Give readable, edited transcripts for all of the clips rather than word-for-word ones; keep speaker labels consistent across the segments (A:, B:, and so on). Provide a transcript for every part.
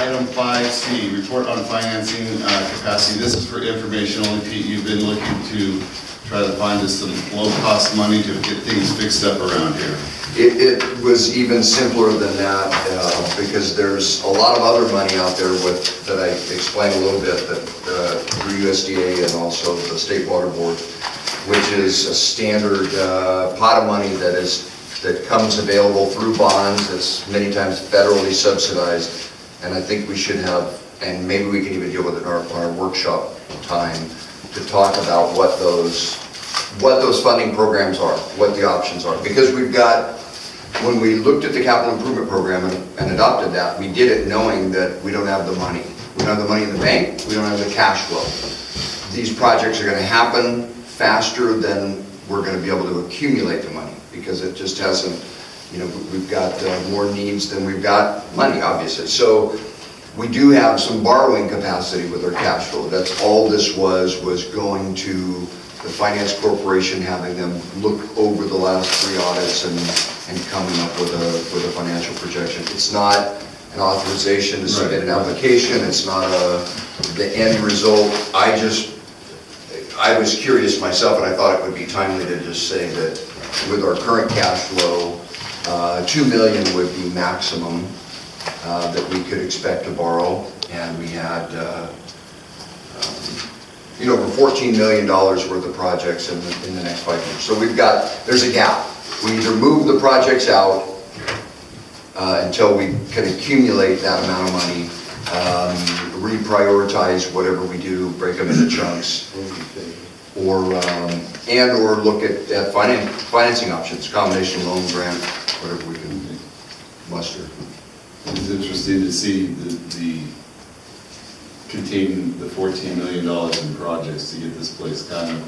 A: item 5C, report on financing capacity. This is for information only, Pete. You've been looking to try to find us some low-cost money to get things fixed up around here.
B: It was even simpler than that because there's a lot of other money out there that I explained a little bit that through USDA and also the State Water Board, which is a standard pot of money that comes available through bonds. That's many times federally subsidized, and I think we should have, and maybe we can even deal with it in our workshop time, to talk about what those funding programs are, what the options are. Because we've got, when we looked at the capital improvement program and adopted that, we did it knowing that we don't have the money. We don't have the money in the bank, we don't have the cash flow. These projects are gonna happen faster than we're gonna be able to accumulate the money, because it just hasn't, we've got more needs than we've got money, obviously. So we do have some borrowing capacity with our cash flow. That's all this was going to the Finance Corporation, having them look over the last 3 audits and coming up with a financial projection. It's not an authorization to submit an application. It's not the end result. I was curious myself, and I thought it would be timely to just say that with our current cash flow, $2 million would be maximum that we could expect to borrow, and we had over $14 million worth of projects in the next 5 years. So there's a gap. We either move the projects out until we can accumulate that amount of money, reprioritize whatever we do, break them into chunks, or look at financing options, combination loan, grant, whatever we can muster.
A: It's interesting to see the containing the $14 million in projects to get this place kind of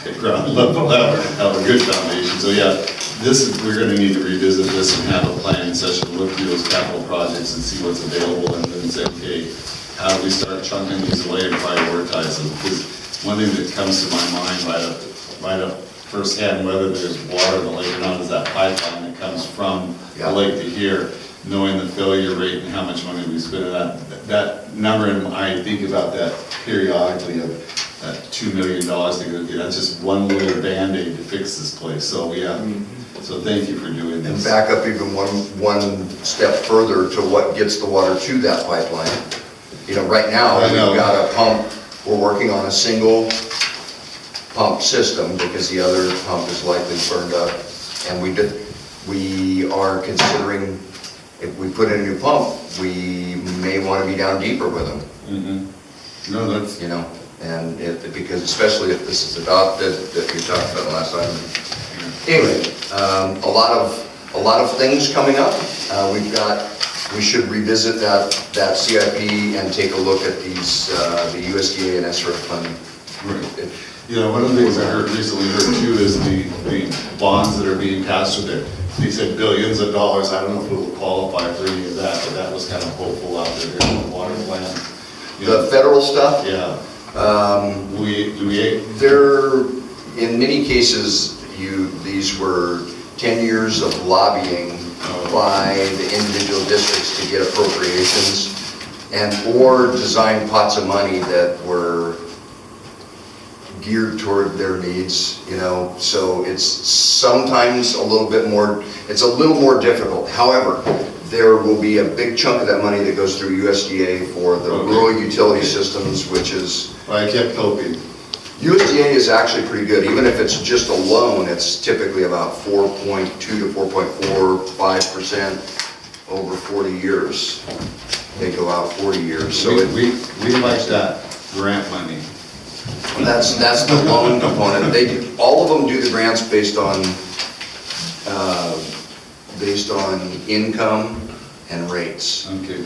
A: at ground level, have a good foundation. So yeah, we're going to need to revisit this and have a planning session, look through those capital projects and see what's available, and then say, okay, how do we start chunking these away and prioritize them? Because one thing that comes to my mind right up firsthand, whether there's water in the lake or not, is that pipeline that comes from the lake to here, knowing the failure rate and how much money we spend on that number, and I think about that periodically of that $2 million to go. That's just one little Band-Aid to fix this place. So yeah, so thank you for doing this.
B: And back up even one step further to what gets the water to that pipeline. Right now we've got a pump. We're working on a single pump system because the other pump is likely burned up, and we are considering, if we put in a new pump, we may want to be down deeper with them.
A: Mm-hmm. No, that's
B: and because especially if this is adopted, that we talked about last time. Anyway, a lot of things coming up. We should revisit that CIP and take a look at these the USDA and SRF funding.
A: Right. One of the things I recently heard too is the bonds that are being passed with it. They said billions of dollars. I don't know if it will qualify for any of that, but that was kind of hopeful out there in the water plan.
B: The federal stuff?
A: Yeah.
B: There, in many cases, these were 10 years of lobbying by the individual districts to get appropriations, or design pots of money that were geared toward their needs, so it's sometimes a little more difficult. However, there will be a big chunk of that money that goes through USDA for the rural utility systems, which is...
A: I kept hoping.
B: USDA is actually pretty good. Even if it's just a loan, it's typically about 4.2 to 4.45% over 40 years. They go out 40 years. So
A: we like that grant money.
B: That's the loan component. All of them do the grants based on income and rates.
A: Okay.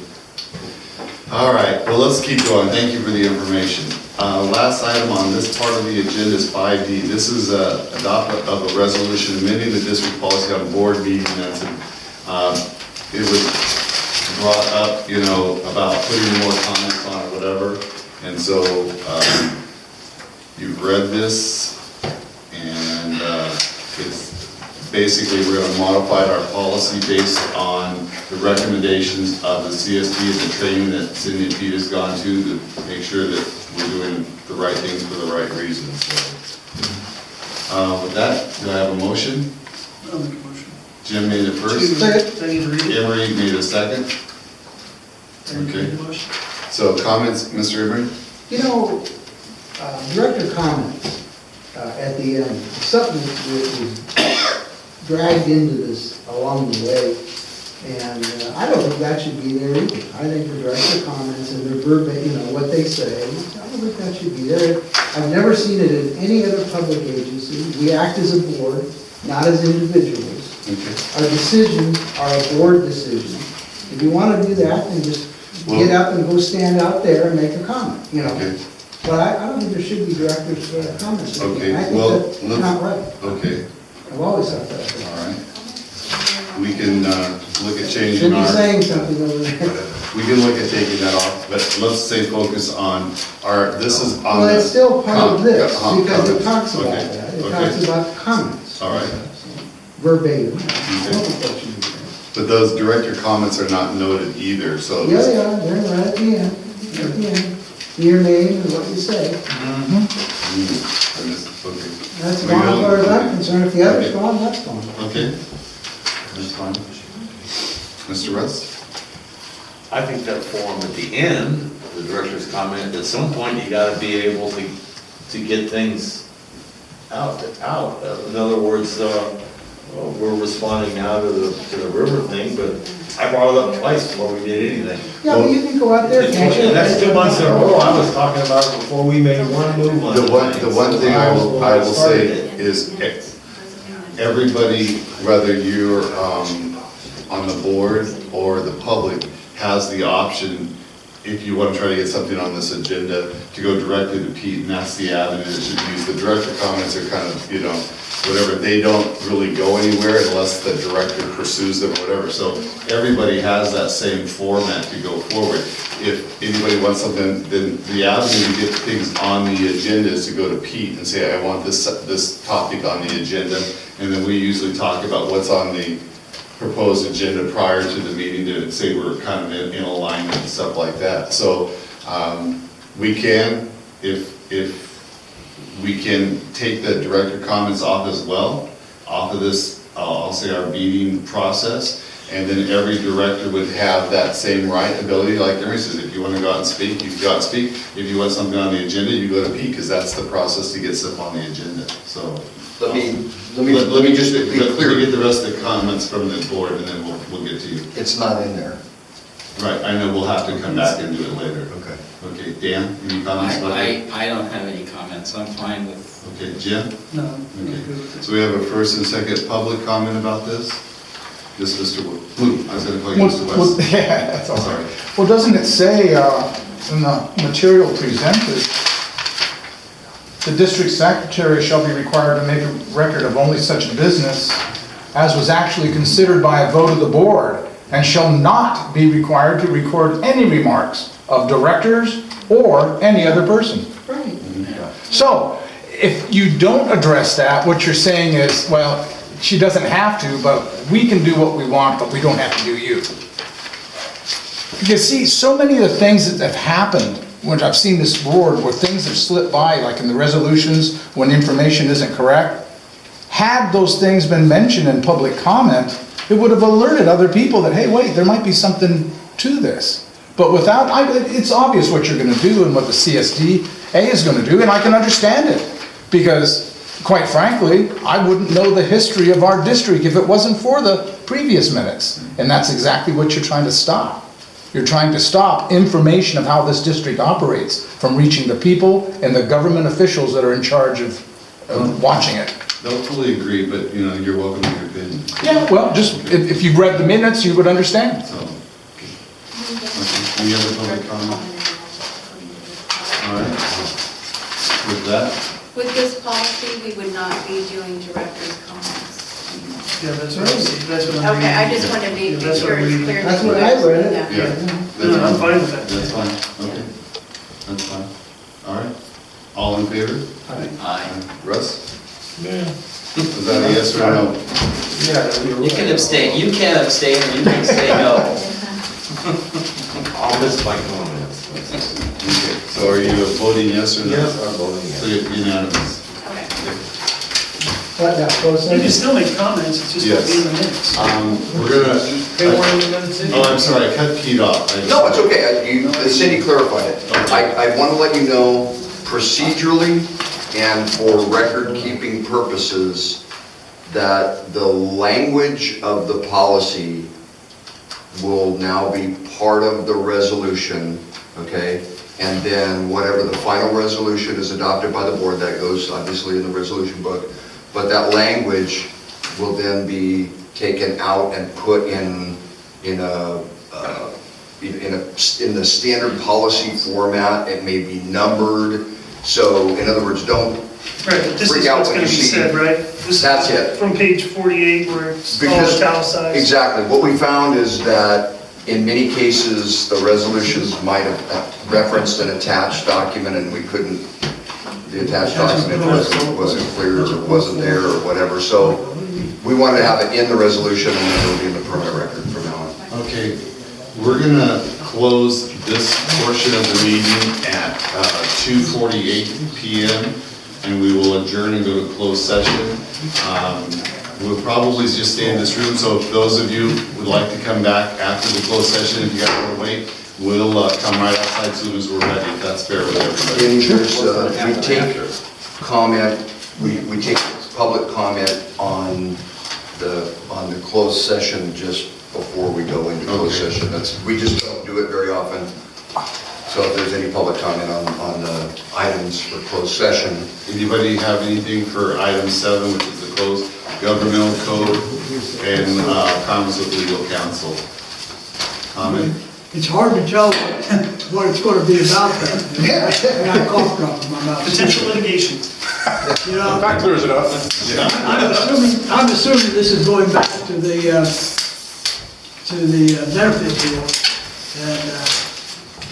A: All right. Well, let's keep going. Thank you for the information. Last item on this part of the agenda is 5D. This is adoption of a resolution amending the district policy on board meeting minutes. It was brought up, about putting more comments on it, whatever. And so you've read this, and it's basically, we're gonna modify our policy based on the recommendations of the CSD and the training that Cindy and Pete has gone to make sure that we're doing the right things for the right reasons. So, with that, do I have a motion?
C: I'll make a motion.
A: Jim made it first.
C: I need to read it.
A: Emery made a second.
C: I need to read
A: Okay.
C: the motion.
A: So comments, Mr. Emery?
D: You know, director comments at the end, something that was dragged into this along the way, and I don't think that should be there either. I think the director comments and their verbatim, you know, what they say, I don't think that should be there. I've never seen it in any other public agency. We act as a board, not as individuals.
A: Okay.
D: Our decisions are a board decision. If you want to do that, then just get up and go stand out there and make a comment, you know.
A: Okay.
D: But I don't think there should be director's comments.
A: Okay,
D: I
A: well,
D: think that's not right.
A: Okay,
D: I've always thought that.
A: all right. We can look at changing
D: Should be
A: our,
D: saying something over there.
A: we can look at taking that off, but let's say focus on our, this is on
D: Well,
A: the.
D: it's still part of this, because it
A: comments.
D: talks about
A: Okay,
D: that. It
A: okay.
D: talks about comments.
A: All right.
D: Verbatim. I don't think that should be there.
A: But those director comments are not noted either, so.
D: Yeah, they are, they're right at the end, at the end. Your name and what you say.
A: Okay.
D: That's gone as far as I'm concerned. If the other's gone, that's gone.
A: Okay, that's fine. Mr. Russ?
E: I think that form at the end, the director's comment, at some point you gotta be able to get things out. In other words, we're responding now to the river thing, but I brought it up twice before we did anything.
D: Yeah, but you can go out there, can't you?
E: That's 2 months in a row, I was talking about it before we made one move on
A: The one
E: things.
A: thing I will say
E: Started it.
A: is everybody, whether you're on the board or the public, has the option, if you want to try to get something on this agenda, to go directly to Pete, and that's the avenue that should be used. The director comments are kind of, you know, whatever, they don't really go anywhere unless the director pursues them or whatever. So everybody has that same format to go forward. If anybody wants something, then the avenue to get things on the agenda is to go to Pete and say, I want this topic on the agenda. And then we usually talk about what's on the proposed agenda prior to the meeting to say we're kind of in alignment and stuff like that. So we can, if we can take the director comments off as well, off of this, I'll say our meeting process, and then every director would have that same right, ability, like Emery says, if you want to go out and speak, you can go out and speak. If you want something on the agenda, you go to Pete, because that's the process to get stuff on the agenda, so.
B: Let me just be
A: Let me
B: clear.
A: get the rest of the comments from the board, and then we'll get to you.
B: It's not in there.
A: Right, I know we'll have to come back and do it later.
B: Okay.
A: Okay, Dan, any comments about that?
F: I don't have any comments, I'm fine with,
A: Okay, Jim?
C: No.
A: Okay, so we have a first and second public comment about this? This Mr. Wu, I was gonna call you Mr.
G: Well,
A: West.
G: yeah, that's all
A: Sorry.
G: right. Well, doesn't it say in the material presented, the district secretary shall be required to make a record of only such business as was actually considered by a vote of the board, and shall not be required to record any remarks of directors or any other person.
D: Right.
G: So, if you don't address that, what you're saying is, well, she doesn't have to, but we can do what we want, but we don't have to do you. You see, so many of the things that have happened, when I've seen this board, where things have slipped by, like in the resolutions, when information isn't correct, had those things been mentioned in public comment, it would have alerted other people that, hey, wait, there might be something to this. But without, it's obvious what you're gonna do and what the CSDA is gonna do, and I can understand it. Because, quite frankly, I wouldn't know the history of our district if it wasn't for the previous minutes. And that's exactly what you're trying to stop. You're trying to stop information of how this district operates from reaching the people and the government officials that are in charge of watching it.
A: Don't fully agree, but you know, you're welcome to your opinion.
G: Yeah, well, just, if you've read the minutes, you would understand.
A: So, okay. Any other public comment? All right. With that,
H: With this policy, we would not be doing director's comments.
C: Yeah, that's what I'm
H: Okay, I
C: reading.
H: just wanted to
C: Yeah,
H: make
C: that's what
H: sure
C: I'm
H: it's
C: reading.
H: clear.
D: That's what I read it.
H: Yeah.
A: yeah.
C: No, I'm fine with that.
A: That's fine, okay. That's fine. All right. All in favor?
F: I,
A: Russ?
E: Yeah.
A: Is that a yes or no?
F: You can abstain, you can abstain, or you can say no.
E: I'll miss my comments.
A: Okay, so are you voting yes or no?
E: Yes, I'm voting
A: So
E: yes.
A: you're unanimous.
H: Okay.
D: What, now, closed
C: You can
D: session?
C: still make comments, it's just gonna be in the minutes.
A: We're gonna, oh, I'm sorry, I cut Pete off.
B: No, it's okay, Cindy clarified it. I want to let you know procedurally and for record-keeping purposes that the language of the policy will now be part of the resolution, okay? And then whatever the final resolution is adopted by the board, that goes obviously in the resolution book, but that language will then be taken out and put in the standard policy format. It may be numbered, so in other words, don't
C: Right, but this
B: freak
C: is
B: out
C: what's
B: when
C: gonna
B: you
C: be
B: see-
C: said, right? This is
B: That's it.
C: From page 48 where it's all
B: Because,
C: italicized.
B: exactly, what we found is that in many cases, the resolutions might have referenced an attached document and we couldn't, the attached document wasn't clear, or wasn't there, or whatever. So we wanted to have it in the resolution and then it'll be in the permanent record from now on.
A: Okay, we're gonna close this portion of the meeting at 2:48 PM, and we will adjourn and go to closed session. We'll probably just stay in this room, so if those of you would like to come back after the closed session, if you guys want to wait, we'll come right outside as soon as we're ready, if that's fair with everybody.
B: And there's, we take comment, we take public comment on the closed session just before we go into closed
A: Okay.
B: session. We just don't do it very often. So if there's any public comment on the items for closed session,
A: Anybody have anything for item 7, which is the closed governmental code and comments with legal counsel? Comment?
I: It's hard to tell what it's gonna be about then. I got a cough drop in my mouth.
C: Potential litigation.
I: You know,
G: That clears it up.
I: I'm assuming this is going back to the benefit deal. And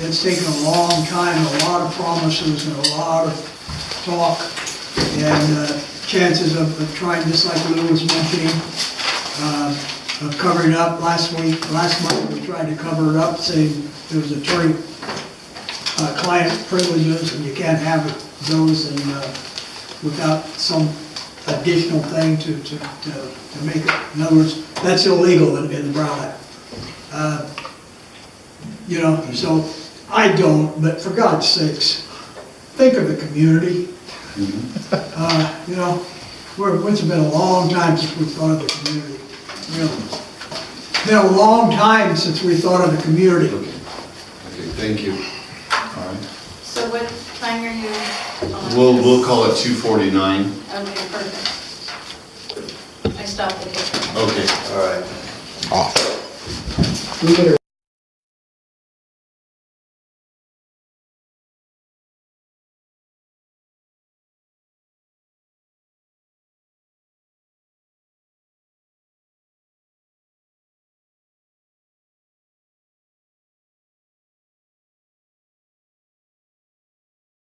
I: it's taken a long time, a lot of promises and a lot of talk. And chances of trying, just like Lou was mentioning, of covering up last month, we tried to cover it up, saying there was attorney-client privileges and you can't have those and without some additional thing to make it. In other words, that's illegal in the Brown Act. You know, so I don't, but for God's sakes, think of the community. You know, it's been a long time since we thought of the community. Really. It's been a long time since we thought of the community.
A: Okay, thank you. All right.
H: So what time are you on?
A: We'll call it 2:49.
H: Okay, perfect. I stopped the ticker.
A: Okay.
B: all right.
D: We better